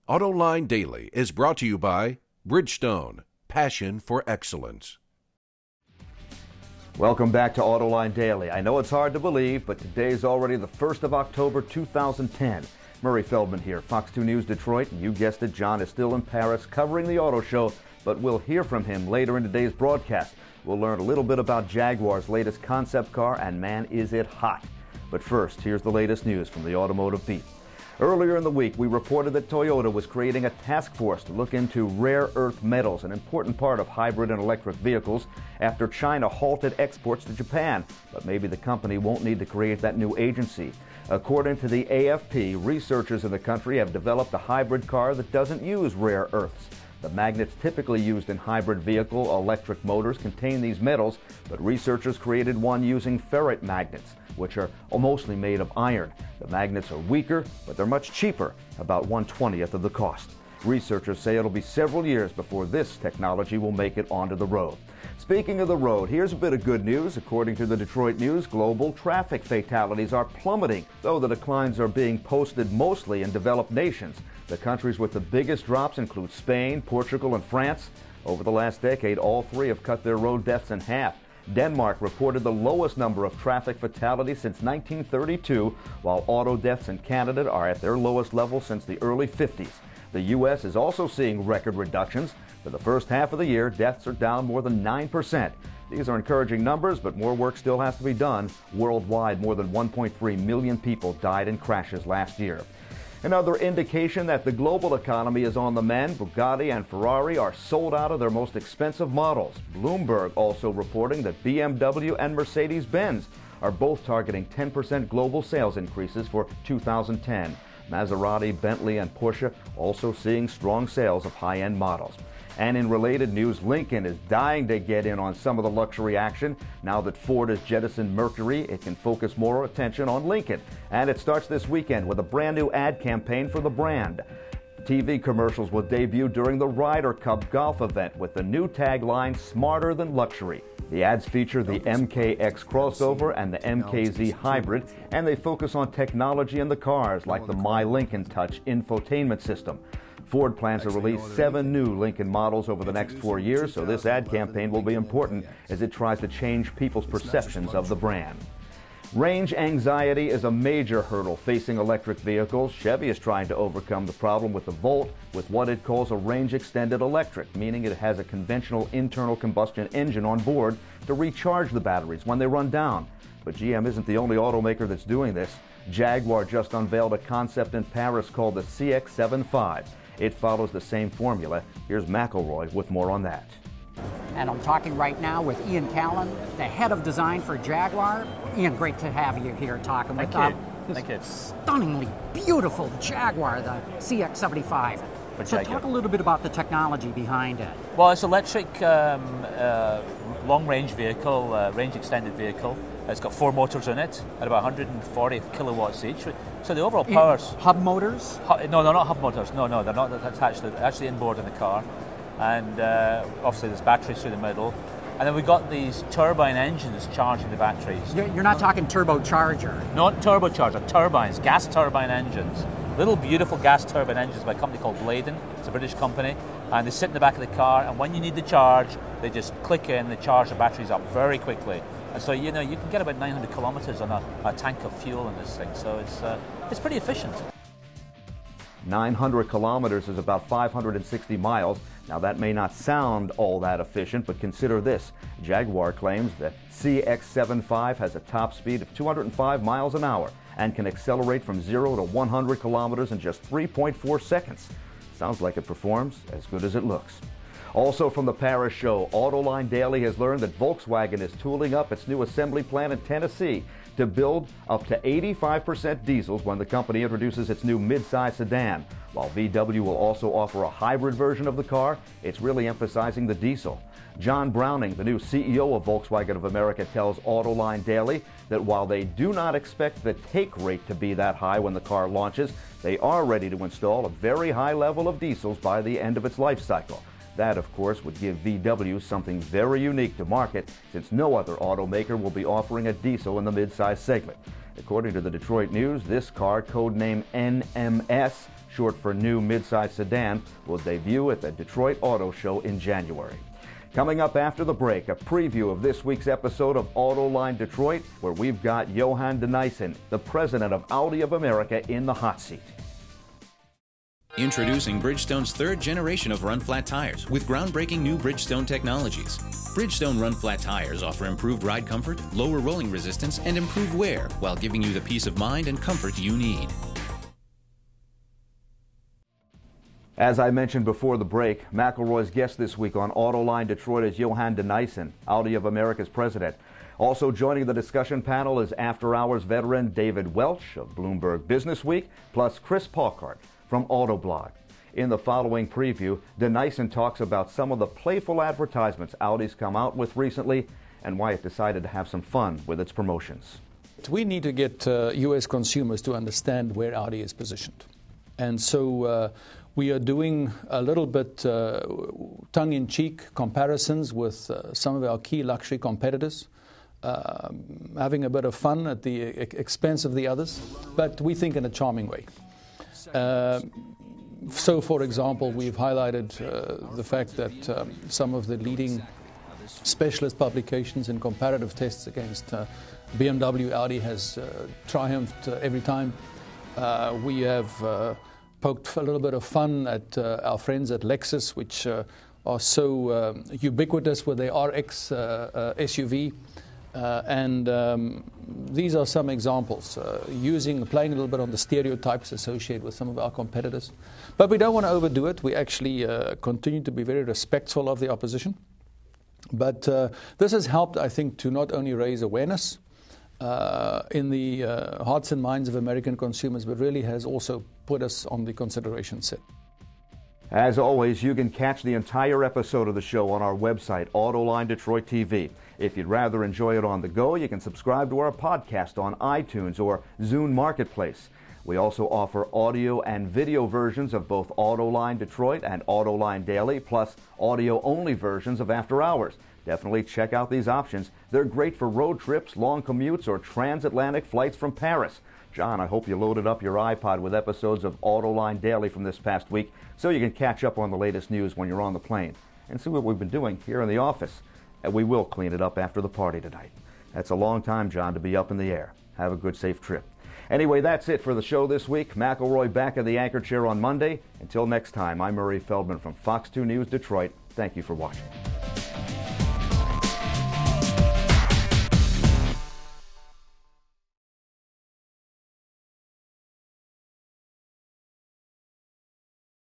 Autoline Daily is brought to you by Bridgestone, passion for excellence. Welcome back to Autoline Daily. I know it's hard to believe, but today's already the 1st of October, 2010. Murray Feldman here, Fox 2 News Detroit, and you guessed it, John is still in Paris covering the auto show, but we'll hear from him later in today's broadcast. We'll learn a little bit about Jaguar's latest concept car, and man, is it hot. But first, here's the latest news from the Automotive Beat. Earlier in the week, we reported that Toyota was creating a task force to look into rare earth metals, an important part of hybrid and electric vehicles, after China halted exports to Japan. But maybe the company won't need to create that new agency. According to the AFP, researchers in the country have developed a hybrid car that doesn't use rare earths. The magnets typically used in hybrid vehicle electric motors contain these metals, but researchers created one using ferrite magnets, which are mostly made of iron. The magnets are weaker, but they're much cheaper, about 1/20th of the cost. Researchers say it'll be several years before this technology will make it onto the road. Speaking of the road, here's a bit of good news. According to the Detroit News, global traffic fatalities are plummeting, though the declines are being posted mostly in developed nations. The countries with the biggest drops include Spain, Portugal, and France. Over the last decade, all three have cut their road deaths in half. Denmark reported the lowest number of traffic fatalities since 1932, while auto deaths in Canada are at their lowest level since the early 50s. The U.S. is also seeing record reductions. For the first half of the year, deaths are down more than 9%. These are encouraging numbers, but more work still has to be done. Worldwide, more than 1.3 million people died in crashes last year. Another indication that the global economy is on the mend. Bugatti and Ferrari are sold out of their most expensive models. Bloomberg also reporting that BMW and Mercedes-Benz are both targeting 10% global sales increases for 2010. Maserati, Bentley, and Porsche also seeing strong sales of high-end models. And in related news, Lincoln is dying to get in on some of the luxury action. Now that Ford has jettisoned Mercury, it can focus more attention on Lincoln. And it starts this weekend with a brand new ad campaign for the brand. TV commercials will debut during the Ryder Cup golf event with the new tagline, "Smarter Than Luxury." The ads feature the MKX crossover and the MKZ hybrid, and they focus on technology in the cars like the My Lincoln Touch infotainment system. Ford plans to release 7 new Lincoln models over the next 4 years, so this ad campaign will be important as it tries to change people's perceptions of the brand. Range anxiety is a major hurdle facing electric vehicles. Chevy is trying to overcome the problem with the Volt with what it calls a range extended electric, meaning it has a conventional internal combustion engine on board to recharge the batteries when they run down. But GM isn't the only automaker that's doing this. Jaguar just unveiled a concept in Paris called the CX-75. It follows the same formula. Here's McElroy with more on that. And I'm talking right now with Ian Callan, the head of design for Jaguar. Ian, great to have you here talking with this stunningly beautiful Jaguar, the CX-75. So talk a little bit about the technology behind it. Well, it's electric, long-range vehicle, range-extended vehicle. It's got 4 motors in it at about 140 kilowatts each. So the overall power's... Hub motors? No, they're not hub motors. No, they're not attached. They're actually inboard in the car. And obviously there's batteries through the middle. And then we've got these turbine engines charging the batteries. You're not talking turbocharger? Not turbocharger, turbines, gas turbine engines. Little beautiful gas turbine engines by a company called Bladen. It's a British company. And they sit in the back of the car, and when you need the charge, they just click in, they charge the batteries up very quickly. And so, you can get about 900 kilometers on a tank of fuel in this thing. So it's pretty efficient. 900 kilometers is about 560 miles. Now that may not sound all that efficient, but consider this. Jaguar claims the CX-75 has a top speed of 205 miles an hour and can accelerate from 0 to 100 kilometers in just 3.4 seconds. Sounds like it performs as good as it looks. Also from the Paris show, Autoline Daily has learned that Volkswagen is tooling up its new assembly plant in Tennessee to build up to 85% diesels when the company introduces its new midsize sedan. While VW will also offer a hybrid version of the car, it's really emphasizing the diesel. John Browning, the new CEO of Volkswagen of America, tells Autoline Daily that while they do not expect the take rate to be that high when the car launches, they are ready to install a very high level of diesels by the end of its life cycle. That, of course, would give VW something very unique to market, since no other automaker will be offering a diesel in the midsize segment. According to the Detroit News, this car, codenamed NMS, short for new midsize sedan, will debut at the Detroit Auto Show in January. Coming up after the break, a preview of this week's episode of Autoline Detroit, where we've got Johan de Nysschen, the president of Audi of America, in the hot seat. Introducing Bridgestone's third generation of run-flat tires with groundbreaking new Bridgestone technologies. Bridgestone run-flat tires offer improved ride comfort, lower rolling resistance, and improved wear while giving you the peace of mind and comfort you need. As I mentioned before the break, McElroy's guest this week on Autoline Detroit is Johan de Nysschen, Audi of America's president. Also joining the discussion panel is after-hours veteran David Welch of Bloomberg Business Week, plus Chris Paukart from Autoblog. In the following preview, de Nysschen talks about some of the playful advertisements Audi's come out with recently and why it decided to have some fun with its promotions. We need to get U.S. consumers to understand where Audi is positioned. And so we are doing a little bit tongue-in-cheek comparisons with some of our key luxury competitors, having a bit of fun at the expense of the others, but we think in a charming way. So, for example, we've highlighted the fact that some of the leading specialist publications in comparative tests against BMW, Audi has triumphed every time. We have poked a little bit of fun at our friends at Lexus, which are so ubiquitous with their RX SUV. These are some examples, playing a little bit on the stereotypes associated with some of our competitors. But we don't want to overdo it. We actually continue to be very respectful of the opposition. But this has helped, I think, to not only raise awareness in the hearts and minds of American consumers, but really has also put us on the consideration set. As always, you can catch the entire episode of the show on our website, Autoline Detroit TV. If you'd rather enjoy it on the go, you can subscribe to our podcast on iTunes or Zune Marketplace. We also offer audio and video versions of both Autoline Detroit and Autoline Daily, plus audio-only versions of After Hours. Definitely check out these options. They're great for road trips, long commutes, or transatlantic flights from Paris. John, I hope you loaded up your iPod with episodes of Autoline Daily from this past week so you can catch up on the latest news when you're on the plane and see what we've been doing here in the office. And we will clean it up after the party tonight. That's a long time, John, to be up in the air. Have a good, safe trip. Anyway, that's it for the show this week. McElroy back in the anchor chair on Monday. Until next time, I'm Murray Feldman from Fox 2 News Detroit. Thank you for watching.